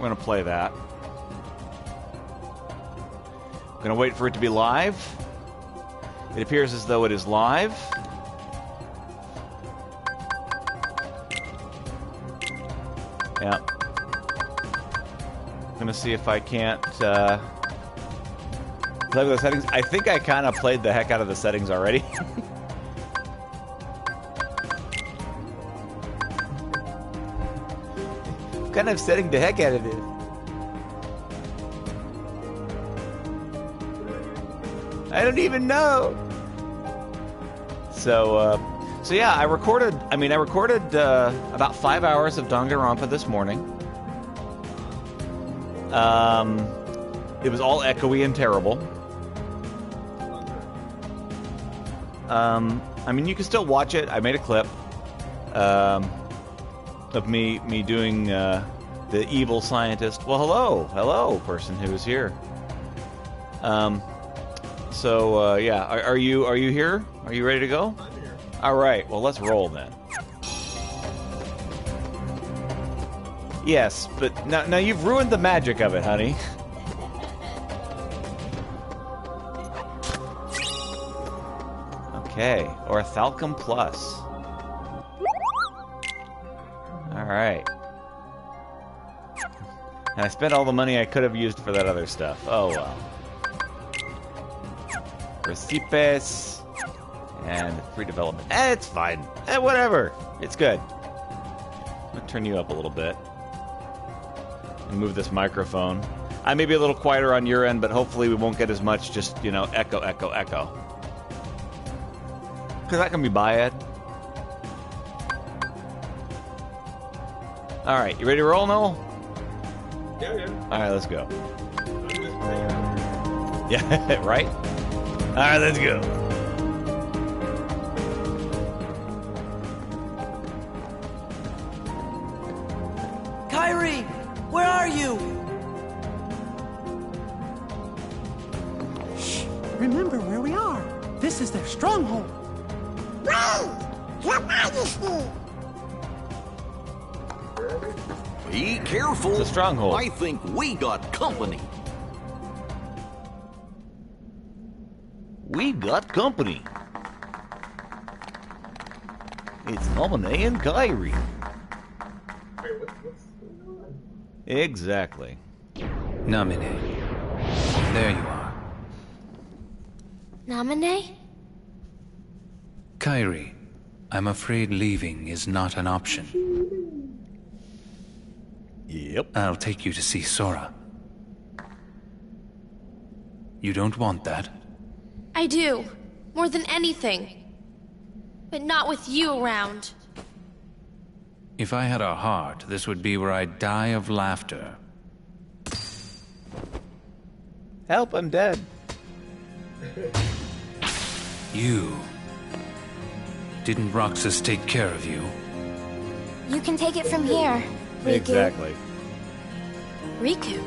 We're gonna play that. Gonna wait for it to be live. It appears as though it is live. Yeah. Gonna see if I can't play with the settings. I think I kind of played the heck out of the settings already. Kind of setting the heck out of it. I don't even know. So yeah, I recorded about 5 hours of Danganronpa this morning. It was all echoey and terrible. I mean, you can still watch it. I made a clip of me doing the evil scientist. Well, hello, person who is here. So yeah, are you here? Are you ready to go? I'm here. All right. Well, let's roll then. Yes, but now you've ruined the magic of it, honey. Okay, or a Falcon Plus. All right. And I spent all the money I could have used for that other stuff. Oh well. Recipes and free development. It's fine. Whatever. It's good. I'm gonna turn you up a little bit and move this microphone. I may be a little quieter on your end, but hopefully we won't get as much just, you know, echo. Because that can be bad. All right, you ready to roll, Noel? Yeah. All right, let's go. I'm just playing. Yeah, right? All right, let's go. Kyrie, where are you? Shh! Remember where we are. This is their stronghold. Your Majesty! Be careful. It's a stronghold. I think we got company. We got company. It's Nominee and Kyrie. Wait, what's going on? Exactly. Nominee. There you are. Nominee? Kyrie, I'm afraid leaving is not an option. Yep. I'll take you to see Sora. You don't want that? I do. More than anything. But not with you around. If I had a heart, this would be where I'd die of laughter. Help, I'm dead. You. Didn't Roxas take care of you? You can take it from here, Riku. Exactly. Riku?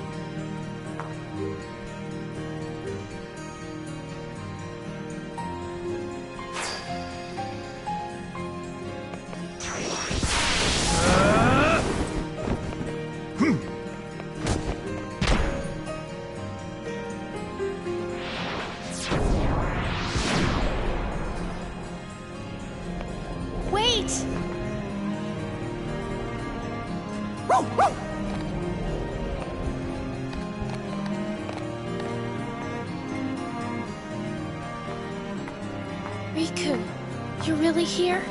Wait! Riku, you're really here?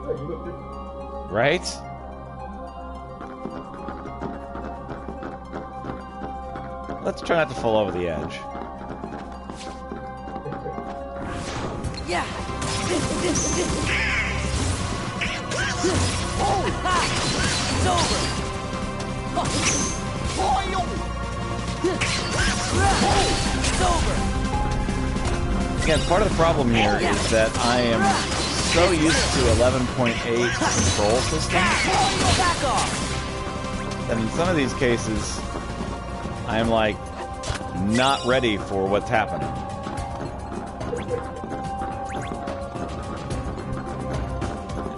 Oh, you look different. Right? Let's try not to fall over the edge. Yeah. It's over. It's over. Again, part of the problem here is that I am so used to 11.8 control systems Back off. that in some of these cases, I am like not ready for what's happening.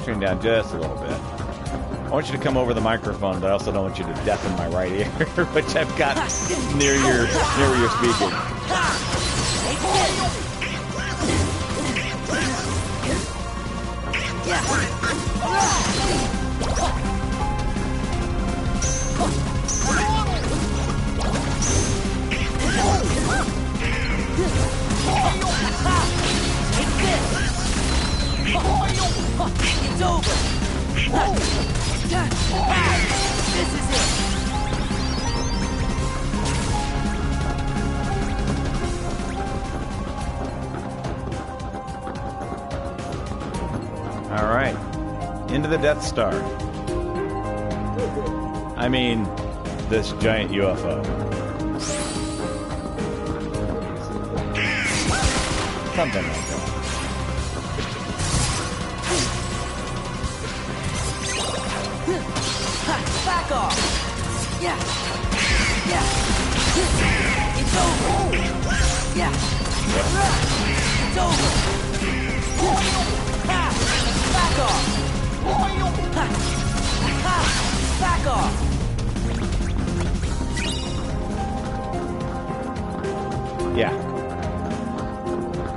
Turn it down just a little bit. I want you to come over the microphone, but I also don't want you to deafen my right ear, which I've got near where you're speaking. It's over. This is it. All right. Into the Death Star. I mean, this giant UFO. Something like that. Back off! Yeah! Yeah! It's over! Yeah! It's over! Back off! Back off! Yeah.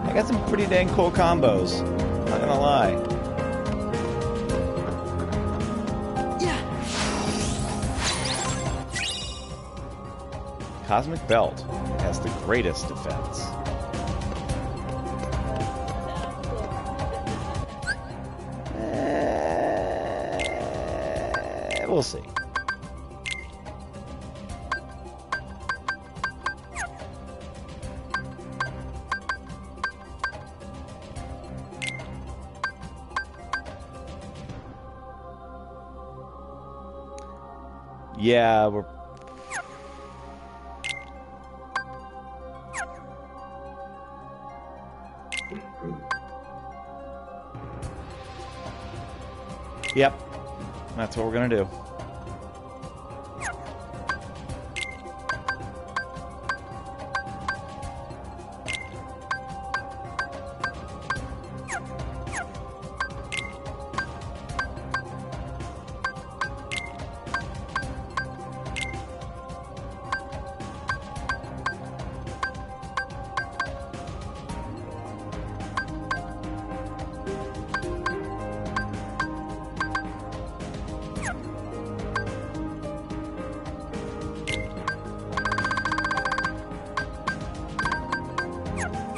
I got some pretty dang cool combos. Not gonna lie. Cosmic Belt has the greatest defense. We'll see. Yeah, we're... Yep, that's what we're gonna do.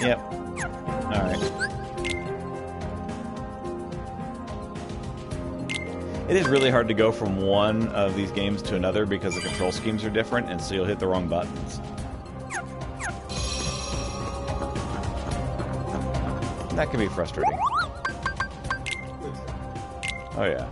Yep. Alright. It is really hard to go from one of these games to another because the control schemes are different, and so you'll hit the wrong buttons. That can be frustrating. Oh yeah.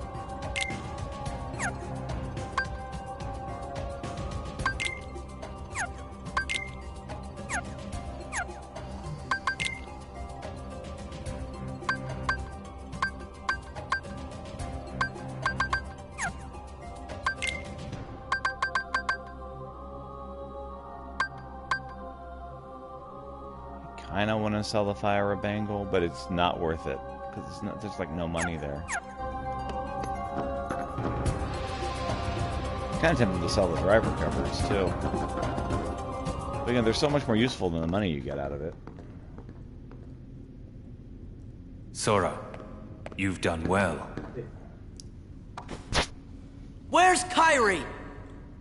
I don't want to sell the Fire a Bangle, but it's not worth it because it's not. There's like no money there. Kind of tempted to sell the driver covers too. But again, they're so much more useful than the money you get out of it. Sora, you've done well. Where's Kyrie?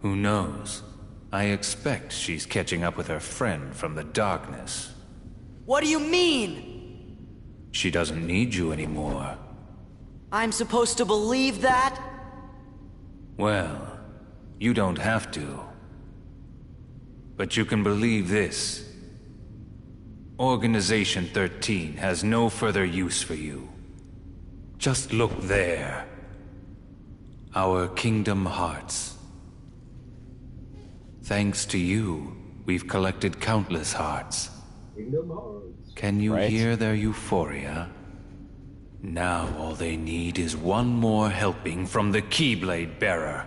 Who knows? I expect she's catching up with her friend from the darkness. What do you mean? She doesn't need you anymore. I'm supposed to believe that? Well, you don't have to. But you can believe this. Organization 13 has no further use for you. Just look there. Our Kingdom Hearts. Thanks to you, we've collected countless hearts. Can you hear their euphoria? Now all they need is one more helping from the Keyblade Bearer.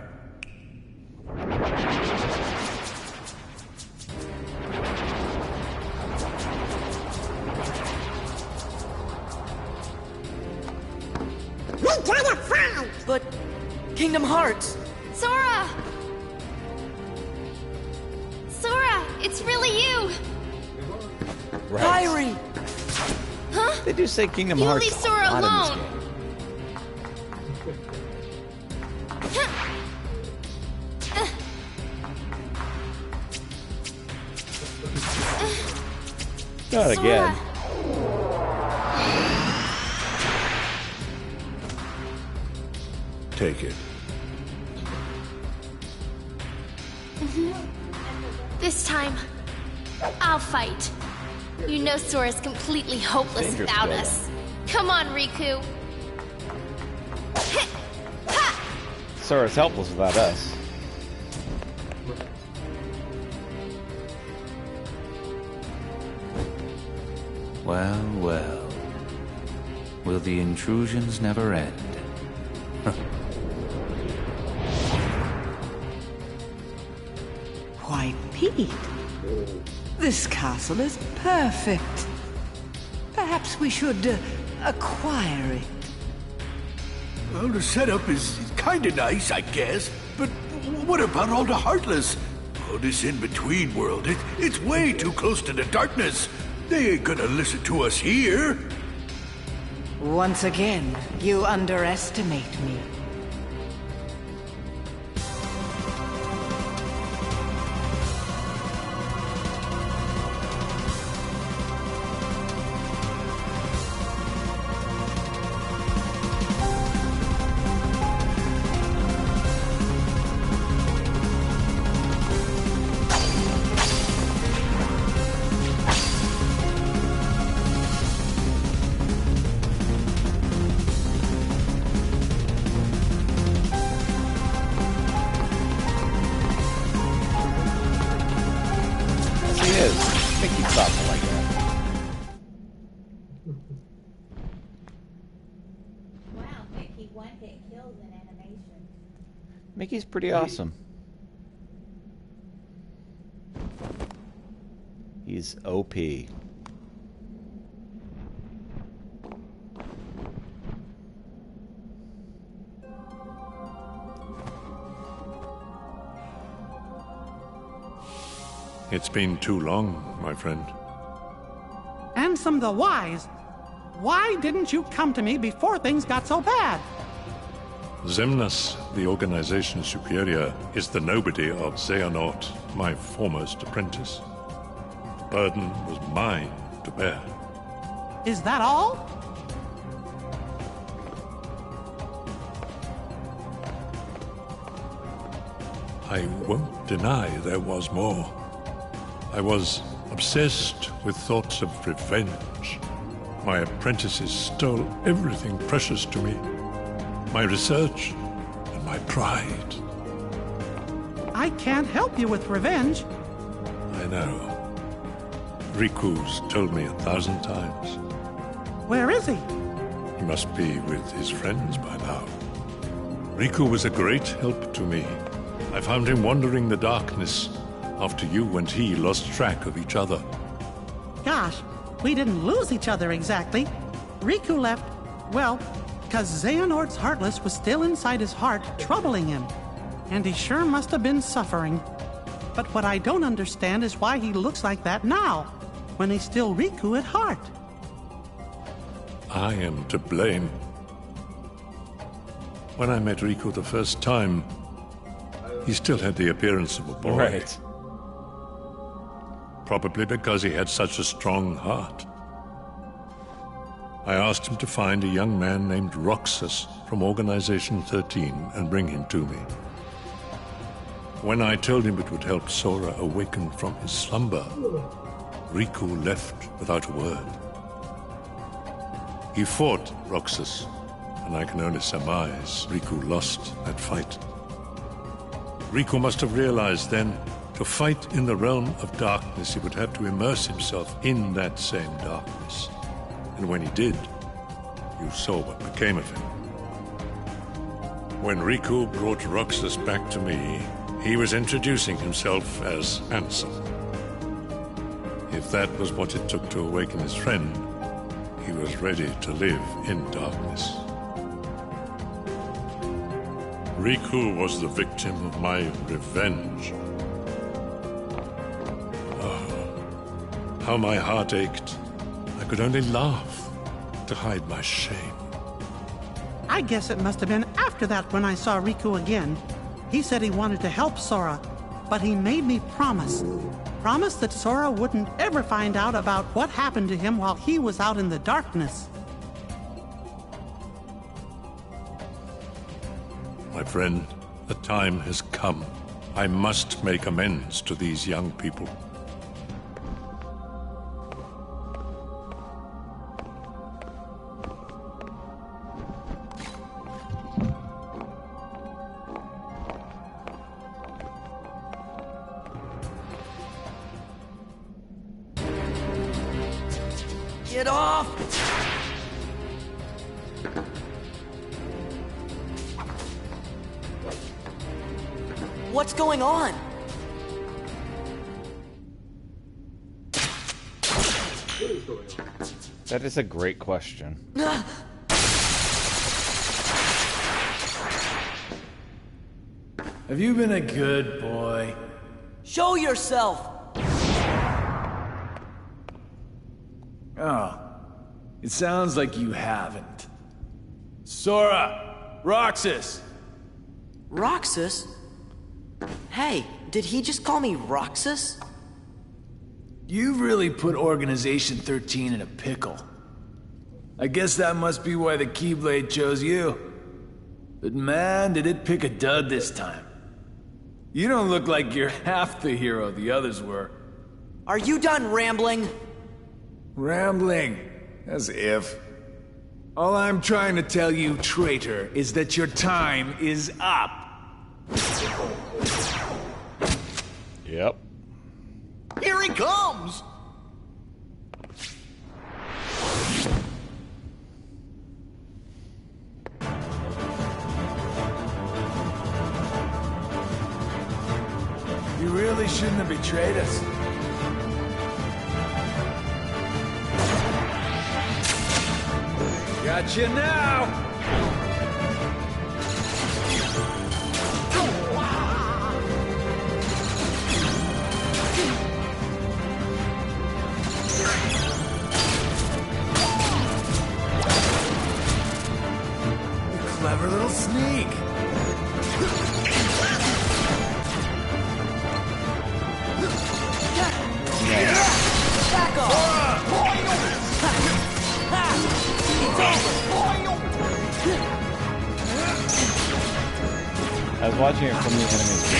Kingdom Hearts! Sora! Sora, it's really you! Right. Kairi! Huh? They do say Kingdom You Hearts leave a Sora lot in this alone. game. Not again. Take it. This time, I'll fight. You know Sora's completely hopeless Dangerous without buildup. us. Come on, Riku. Sora's helpless without us. Well, well. Will the intrusions never end? Why, Pete, this castle is perfect. Perhaps we should acquire it. Well, the setup is kinda nice, I guess. But what about all the Heartless? Oh, this in-between world, it's way too close to the darkness. They ain't gonna listen to us here. Once again, you underestimate me. He is. Mickey's thoughtful like that. Wow, Mickey, one hit kills in animation. Mickey's pretty awesome. He's OP. It's been too long, my friend. Ansem the Wise. Why didn't you come to me before things got so bad? Xemnas, the organization superior, is the nobody of Xehanort, my foremost apprentice. The burden was mine to bear. Is that all? I won't deny there was more. I was obsessed with thoughts of revenge. My apprentices stole everything precious to me. My research and my pride. I can't help you with revenge. I know. Riku's told me 1,000 times. Where is he? He must be with his friends by now. Riku was a great help to me. I found him wandering the darkness after you and he lost track of each other. Gosh, we didn't lose each other exactly. Riku left, well, because Xehanort's Heartless was still inside his heart, troubling him. And he sure must have been suffering. But what I don't understand is why he looks like that now, when he's still Riku at heart. I am to blame. When I met Riku the first time, he still had the appearance of a boy. Right. Probably because he had such a strong heart. I asked him to find a young man named Roxas from Organization 13 and bring him to me. When I told him it would help Sora awaken from his slumber, Riku left without a word. He fought Roxas, and I can only surmise Riku lost that fight. Riku must have realized then, to fight in the realm of darkness, he would have to immerse himself in that same darkness. And when he did, you saw what became of him. When Riku brought Roxas back to me, he was introducing himself as Ansem. If that was what it took to awaken his friend, he was ready to live in darkness. Riku was the victim of my revenge. Oh, how my heart ached. I could only laugh to hide my shame. I guess it must have been after that when I saw Riku again. He said he wanted to help Sora, but he made me promise. Promise that Sora wouldn't ever find out about what happened to him while he was out in the darkness. My friend, the time has come. I must make amends to these young people. Get off! What's going on? That is a great question. Have you been a good boy? Show yourself! Oh, it sounds like you haven't. Sora! Roxas! Roxas? Hey, did he just call me Roxas? You've really put Organization 13 in a pickle. I guess that must be why the Keyblade chose you. But man, did it pick a dud this time. You don't look like you're half the hero the others were. Are you done rambling? Rambling? As if. All I'm trying to tell you, traitor, is that your time is up. Yep. Here he comes! You really shouldn't have betrayed us. Gotcha now! Clever little sneak. Back off! I was watching it from the enemy's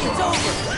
It's over!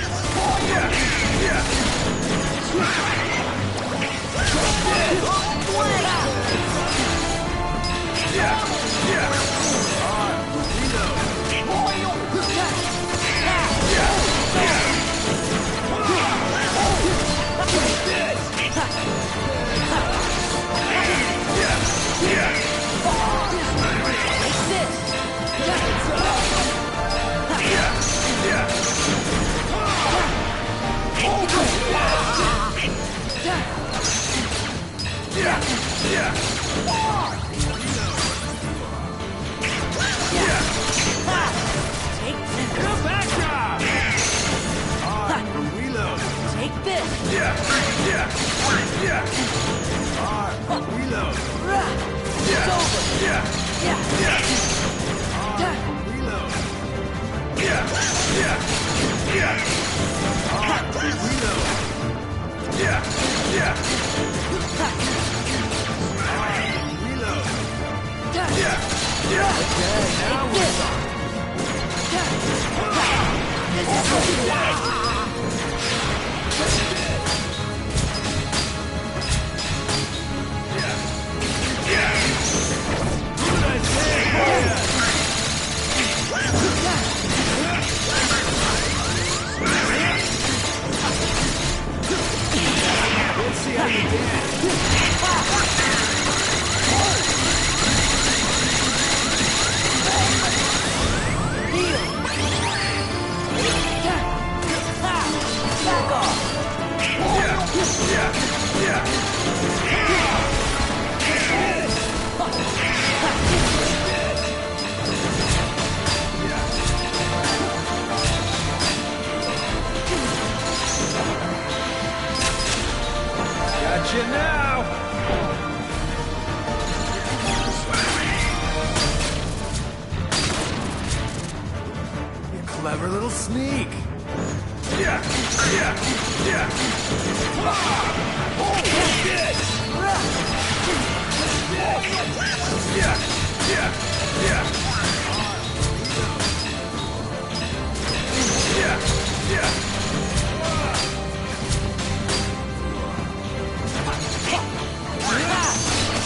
sneak.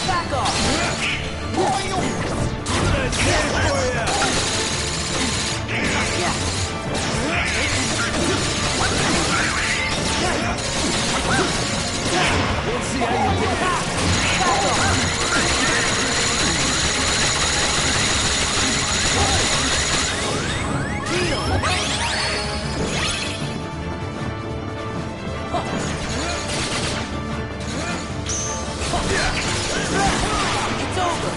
Back off! Let's see how you did. It's over!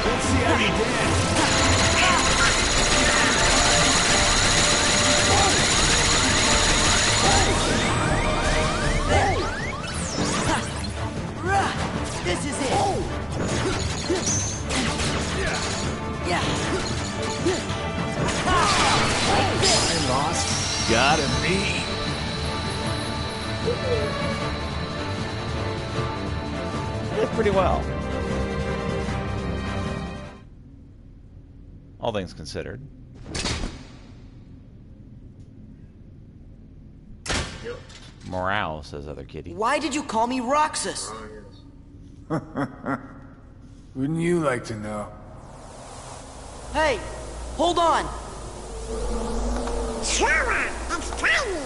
Let's see how you did. This is it! Yeah. I lost. Got him beat. Did pretty well. All things considered. Morale, says other kitty. Why did you call me Roxas? Wouldn't you like to know? Hey, hold on! Slower! It's tiny!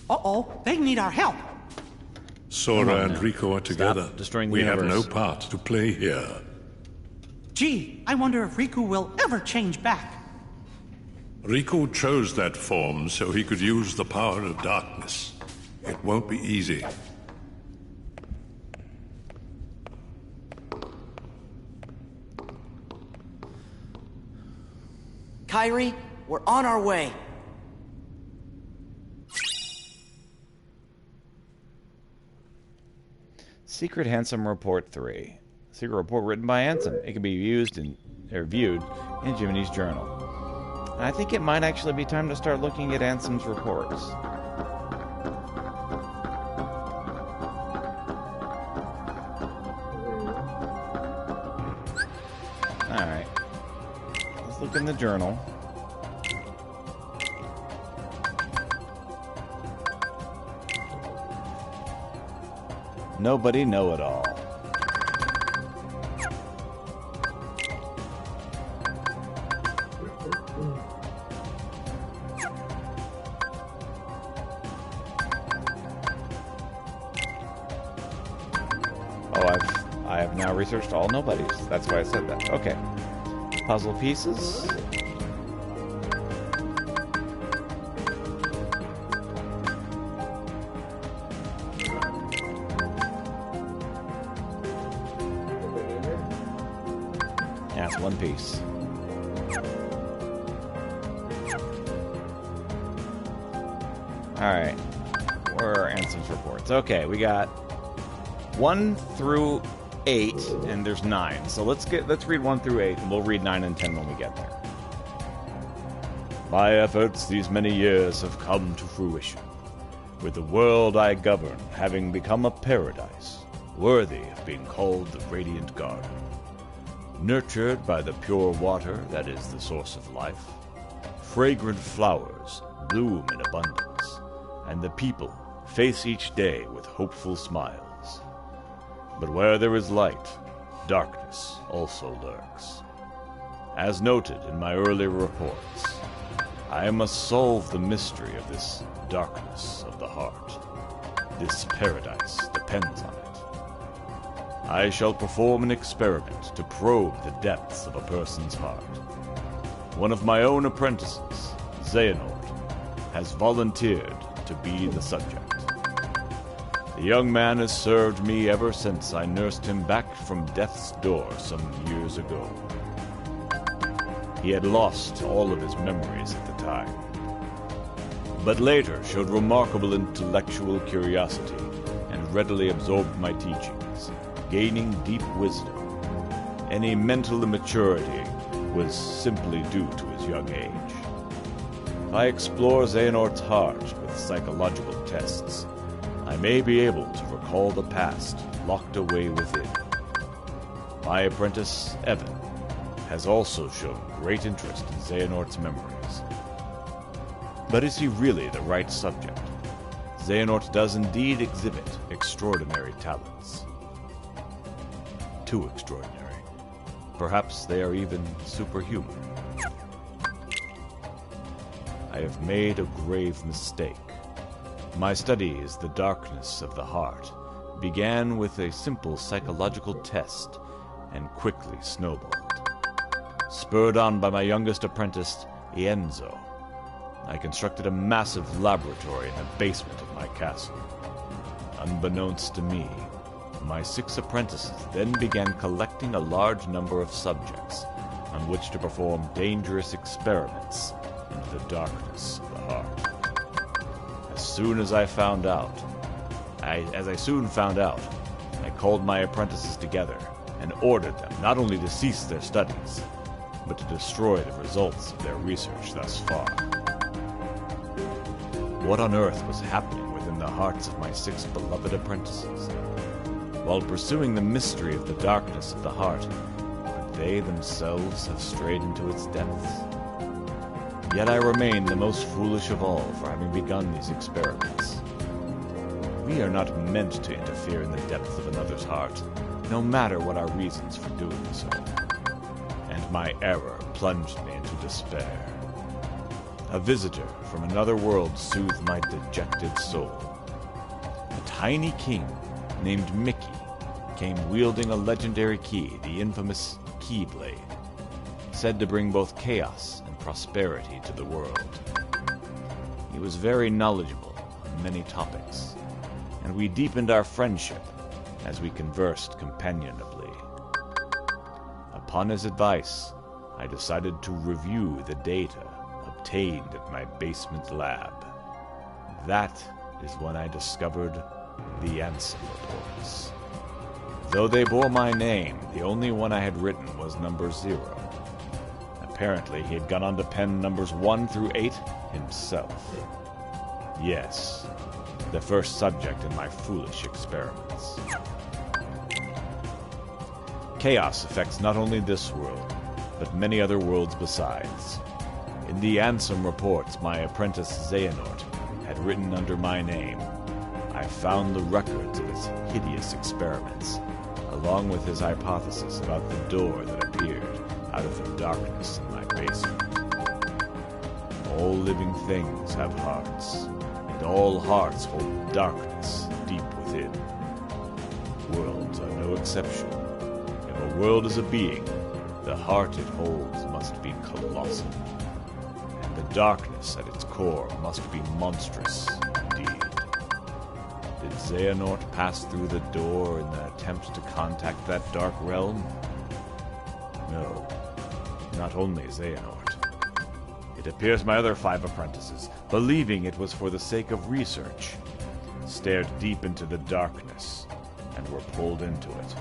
Uh-oh, they need our help. Sora and Rico are together. Destroying the we have no universe. part to play here. Gee, I wonder if Riku will ever change back. Rico chose that form so he could use the power of darkness. It won't be easy. Kyrie, we're on our way. Secret Handsome Report 3. Secret report written by Ansem. It can be used or viewed in Jiminy's journal. I think it might actually be time to start looking at Ansem's reports. Alright. Let's look in the journal. Nobody know-it-all. I have now researched all nobodies. That's why I said that. Okay. Puzzle pieces. Yeah, it's one piece. Alright. Where are Ansem's reports? Okay, we got 1 through 8, and there's 9. So let's read 1 through 8, and we'll read 9 and 10 when we get there. My efforts these many years have come to fruition, with the world I govern having become a paradise, worthy of being called the Radiant Garden. Nurtured by the pure water that is the source of life, fragrant flowers bloom in abundance, and the people face each day with hopeful smiles. But where there is light, darkness also lurks. As noted in my earlier reports, I must solve the mystery of this darkness of the heart. This paradise depends on it. I shall perform an experiment to probe the depths of a person's heart. One of my own apprentices, Xehanort, has volunteered to be the subject. The young man has served me ever since I nursed him back from death's door some years ago. He had lost all of his memories at the time, but later showed remarkable intellectual curiosity and readily absorbed my teachings, gaining deep wisdom. Any mental immaturity was simply due to his young age. If I explore Xehanort's heart with psychological tests, I may be able to recall the past locked away within. My apprentice, Evan, has also shown great interest in Xehanort's memories. But is he really the right subject? Xehanort does indeed exhibit extraordinary talents. Too extraordinary. Perhaps they are even superhuman. I have made a grave mistake. My studies, the darkness of the heart, began with a simple psychological test and quickly snowballed. Spurred on by my youngest apprentice, Ienzo, I constructed a massive laboratory in the basement of my castle. Unbeknownst to me, my 6 apprentices then began collecting a large number of subjects on which to perform dangerous experiments into the darkness of the heart. As I soon found out, I called my apprentices together and ordered them not only to cease their studies, but to destroy the results of their research thus far. What on earth was happening within the hearts of my 6 beloved apprentices? While pursuing the mystery of the darkness of the heart, could they themselves have strayed into its depths? Yet I remain the most foolish of all for having begun these experiments. We are not meant to interfere in the depths of another's heart, no matter what our reasons for doing so. And my error plunged me into despair. A visitor from another world soothed my dejected soul. A tiny king named Mickey came wielding a legendary key, the infamous Keyblade, said to bring both chaos and prosperity to the world. He was very knowledgeable on many topics, and we deepened our friendship as we conversed companionably. Upon his advice, I decided to review the data obtained at my basement lab. That is when I discovered the Ansem reports. Though they bore my name, the only one I had written was number 0. Apparently, he had gone on to pen numbers 1 through 8 himself. Yes, the first subject in my foolish experiments. Chaos affects not only this world, but many other worlds besides. In the Ansem reports my apprentice Xehanort had written under my name, I found the records of his hideous experiments, along with his hypothesis about the door that appeared out of the darkness in my basement. All living things have hearts, and all hearts hold darkness deep within. Worlds are no exception. If a world is a being, the heart it holds must be colossal, and the darkness at its core must be monstrous indeed. Did Xehanort pass through the door in the attempt to contact that dark realm? No, not only Xehanort. It appears my other 5 apprentices, believing it was for the sake of research, stared deep into the darkness and were pulled into it.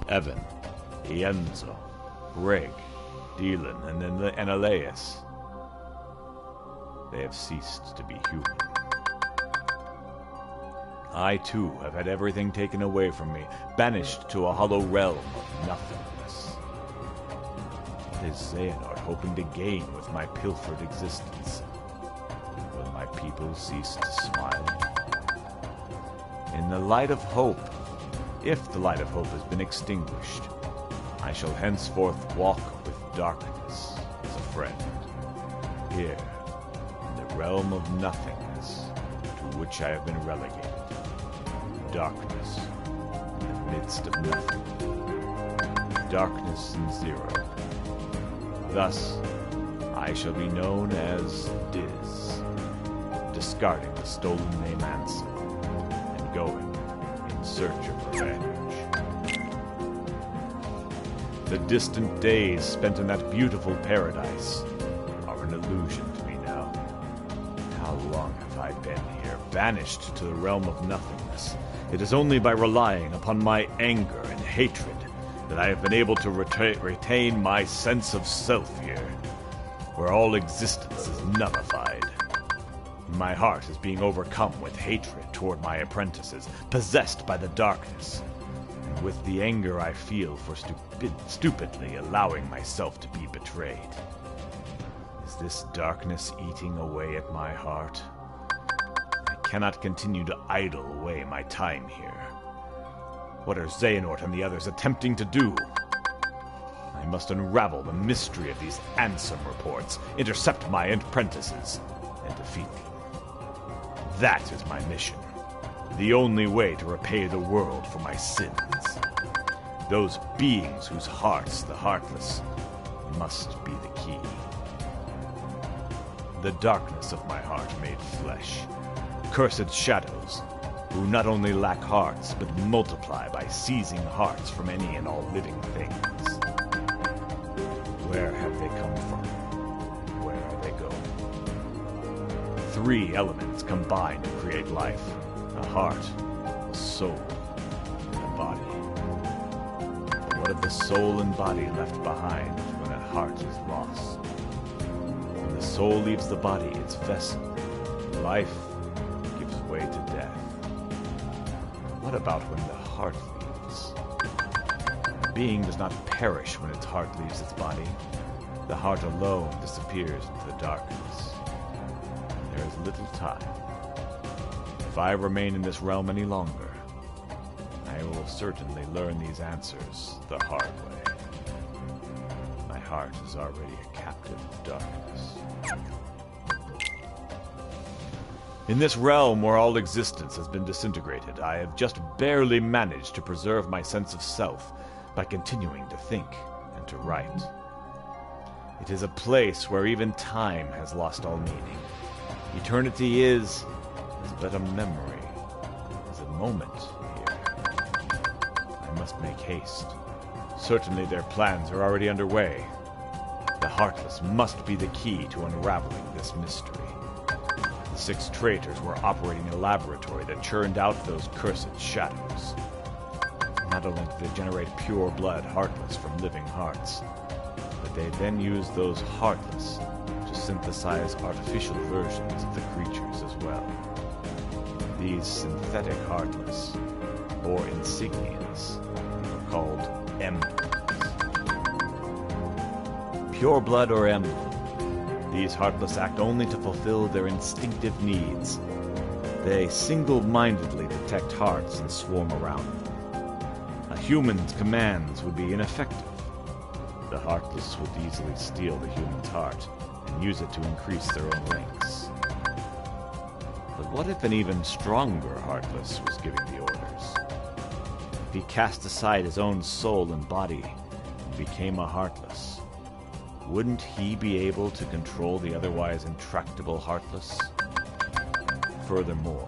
Evan, Ienzo, Greg, Dylan, and Elias. They have ceased to be human. I, too, have had everything taken away from me, banished to a hollow realm of nothingness. What is Xehanort hoping to gain with my pilfered existence? Will my people cease to smile? In the light of hope, if the light of hope has been extinguished, I shall henceforth walk with darkness as a friend, here, in the realm of nothingness to which I have been relegated. Darkness in the midst of nothing. Darkness and zero. Thus, I shall be known as Diz, discarding the stolen name Ansem, and going in search of revenge. The distant days spent in that beautiful paradise are an illusion to me now. How long have I been here, banished to the realm of nothingness? It is only by relying upon my anger and hatred that I have been able to retain my sense of self here, where all existence is nullified. My heart is being overcome with hatred toward my apprentices, possessed by the darkness, and with the anger I feel for stupidly allowing myself to be betrayed. Is this darkness eating away at my heart? I cannot continue to idle away my time here. What are Xehanort and the others attempting to do? I must unravel the mystery of these Ansem reports, intercept my apprentices, and defeat them. That is my mission. The only way to repay the world for my sins. Those beings whose hearts, the heartless, must be the key. The darkness of my heart made flesh. Cursed shadows, who not only lack hearts, but multiply by seizing hearts from any and all living things. Where have they come from? Where are they going? 3 elements combine to create life. A heart, a soul, and a body. But what of the soul and body left behind when a heart is lost? When the soul leaves the body, its vessel, life gives way to death. What about when the heart leaves? A being does not perish when its heart leaves its body. The heart alone disappears into the darkness. There is little time. If I remain in this realm any longer, I will certainly learn these answers the hard way. My heart is already a captive of darkness. In this realm where all existence has been disintegrated, I have just barely managed to preserve my sense of self by continuing to think and to write. It is a place where even time has lost all meaning. Eternity is but a memory, is a moment here. I must make haste. Certainly their plans are already underway. The Heartless must be the key to unraveling this mystery. The 6 traitors were operating a laboratory that churned out those cursed shadows. Not only did they generate pure blood Heartless from living hearts, but they then used those Heartless to synthesize artificial versions of the creatures as well. These synthetic Heartless, or insignias, were called emblems. Pure blood or emblem, these Heartless act only to fulfill their instinctive needs. They single-mindedly detect hearts and swarm around them. A human's commands would be ineffective. The Heartless would easily steal the human's heart and use it to increase their own ranks. But what if an even stronger Heartless was giving the orders? If he cast aside his own soul and body and became a Heartless, wouldn't he be able to control the otherwise intractable Heartless? Furthermore,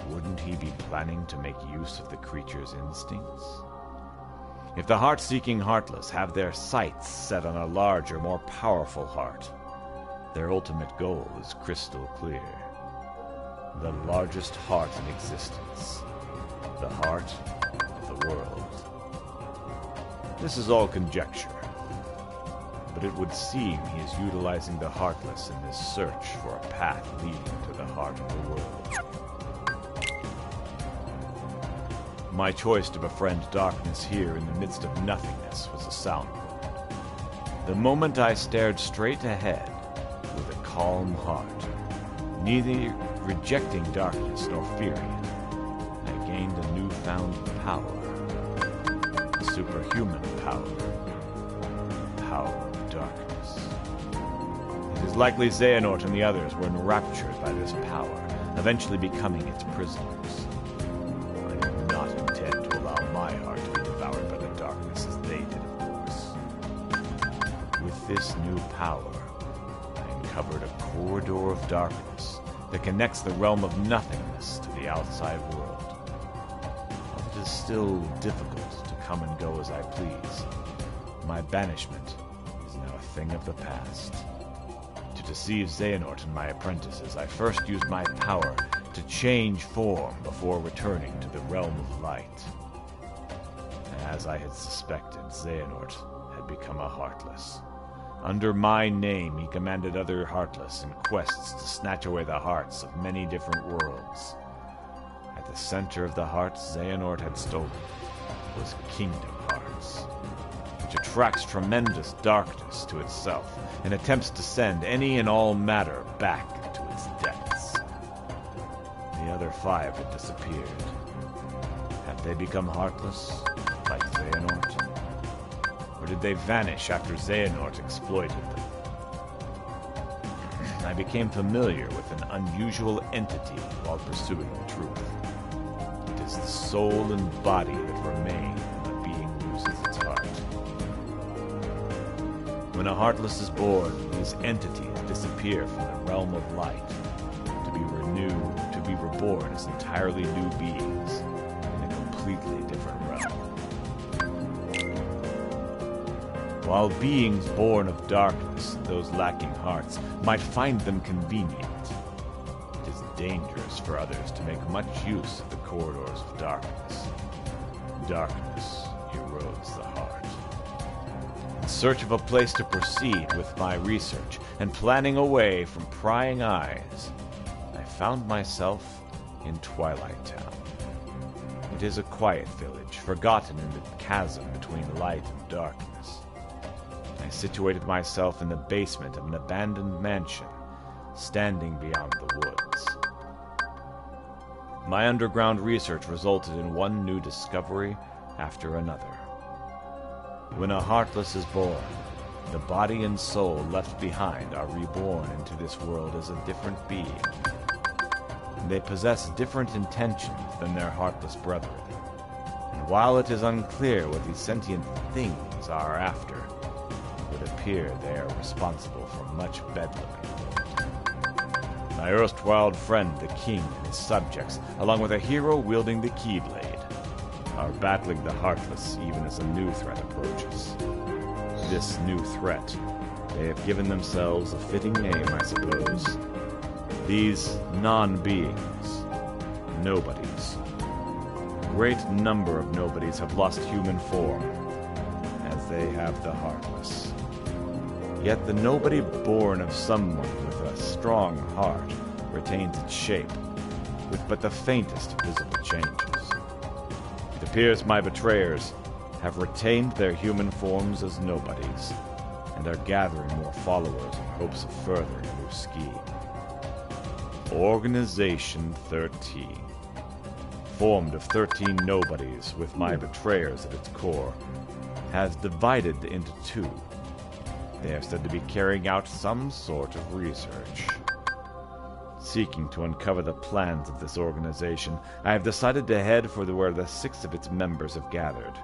wouldn't he be planning to make use of the creature's instincts? If the heart-seeking Heartless have their sights set on a larger, more powerful heart, their ultimate goal is crystal clear. The largest heart in existence. The heart of the world. This is all conjecture, but it would seem he is utilizing the Heartless in this search for a path leading to the heart of the world. My choice to befriend darkness here in the midst of nothingness was a sound one. The moment I stared straight ahead with a calm heart, neither rejecting darkness nor fearing it, I gained a newfound power. A superhuman power. The power of darkness. It is likely Xehanort and the others were enraptured by this power, eventually becoming its prisoners. I do not intend to allow this new power, I uncovered a corridor of darkness that connects the realm of nothingness to the outside world. While it is still difficult to come and go as I please, my banishment is now a thing of the past. To deceive Xehanort and my apprentices, I first used my power to change form before returning to the realm of light. As I had suspected, Xehanort had become a Heartless. Under my name, he commanded other Heartless in quests to snatch away the hearts of many different worlds. At the center of the hearts Xehanort had stolen was Kingdom Hearts, which attracts tremendous darkness to itself and attempts to send any and all matter back into its depths. The other 5 had disappeared. Have they become Heartless, like Xehanort? Or did they vanish after Xehanort exploited them? I became familiar with an unusual entity while pursuing the truth. It is the soul and body that remain when a being loses its heart. When a Heartless is born, these entities disappear from the realm of light, to be renewed, to be reborn as entirely new beings in a completely different realm. While beings born of darkness, those lacking hearts, might find them convenient, it is dangerous for others to make much use of the corridors of darkness. Darkness erodes the heart. In search of a place to proceed with my research and planning away from prying eyes, I found myself in Twilight Town. It is a quiet village, forgotten in the chasm between light and darkness. I situated myself in the basement of an abandoned mansion, standing beyond the woods. My underground research resulted in one new discovery after another. When a Heartless is born, the body and soul left behind are reborn into this world as a different being. They possess different intentions than their Heartless brethren. And while it is unclear what these sentient things are after, it would appear they are responsible for much bedlam. My erstwhile friend, the king, and his subjects, along with a hero wielding the Keyblade, are battling the Heartless even as a new threat approaches. This new threat, they have given themselves a fitting name, I suppose. These non-beings, nobodies. A great number of nobodies have lost human form, as they have the Heartless. Yet the nobody born of someone with a strong heart retains its shape, with but the faintest visible changes. It appears my betrayers have retained their human forms as nobodies, and are gathering more followers in hopes of furthering their scheme. Organization 13. Formed of 13 nobodies with my betrayers at its core, has divided into 2. They are said to be carrying out some sort of research. Seeking to uncover the plans of this organization, I have decided to head for where the 6 of its members have gathered,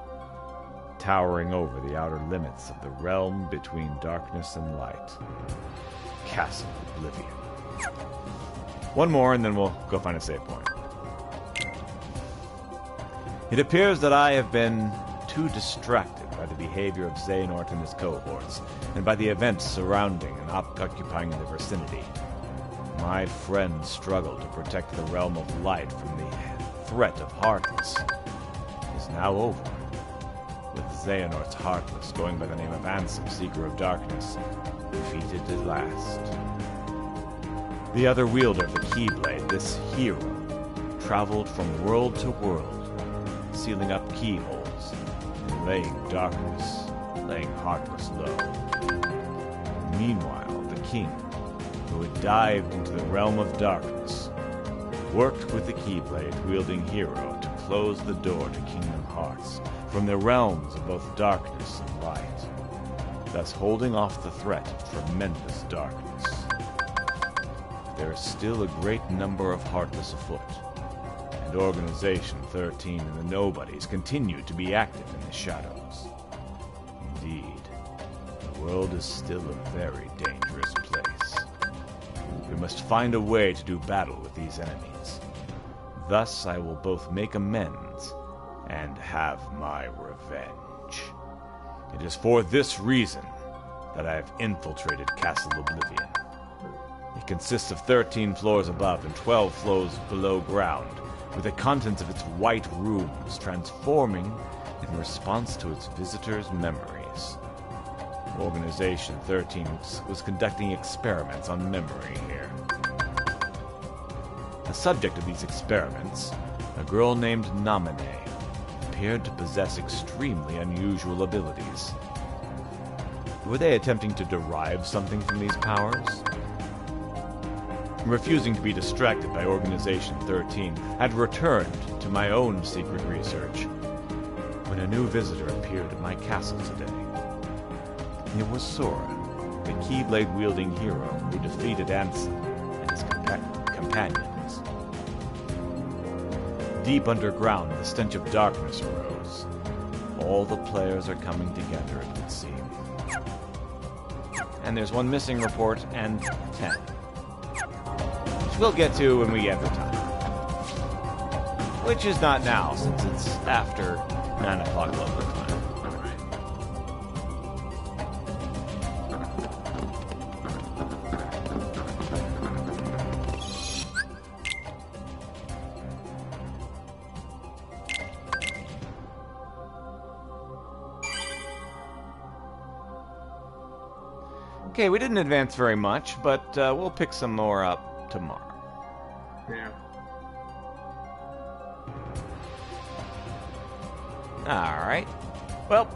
towering over the outer limits of the realm between darkness and light. Castle Oblivion. One more, and then we'll go find a save point. It appears that I have been too distracted by the behavior of Xehanort and his cohorts, and by the events surrounding and occupying the vicinity. My friends struggle to protect the realm of light from the threat of Heartless. It is now over, with Xehanort's Heartless going by the name of Ansem, Seeker of Darkness, defeated at last. The other wielder of the Keyblade, this hero, traveled from world to world, sealing up keyholes and laying darkness, laying Heartless low. Meanwhile, the king, who had dived into the realm of darkness, worked with the Keyblade-wielding hero to close the door to Kingdom Hearts from the realms of both darkness and light, thus holding off the threat of tremendous darkness. There is still a great number of Heartless afoot, and Organization 13 and the Nobodies continue to be active in the shadows. Indeed, the world is still a very dangerous place. We must find a way to do battle with these enemies. Thus I will both make amends and have my revenge. It is for this reason that I have infiltrated Castle Oblivion. It consists of 13 floors above and 12 floors below ground, with the contents of its white rooms transforming in response to its visitors' memories. Organization 13 was conducting experiments on memory here. The subject of these experiments, a girl named Namine, appeared to possess extremely unusual abilities. Were they attempting to derive something from these powers? Refusing to be distracted by Organization 13, I'd returned to my own secret research when a new visitor appeared at my castle today. It was Sora, the Keyblade-wielding hero who defeated Ansem and his companions. Deep underground, the stench of darkness arose. All the players are coming together, it would seem. And there's one missing report and 10. Which we'll get to when we get the time. Which is not now, since it's after 9 o'clock local time. Okay, we didn't advance very much, but we'll pick some more up tomorrow. Yeah. Alright. Well,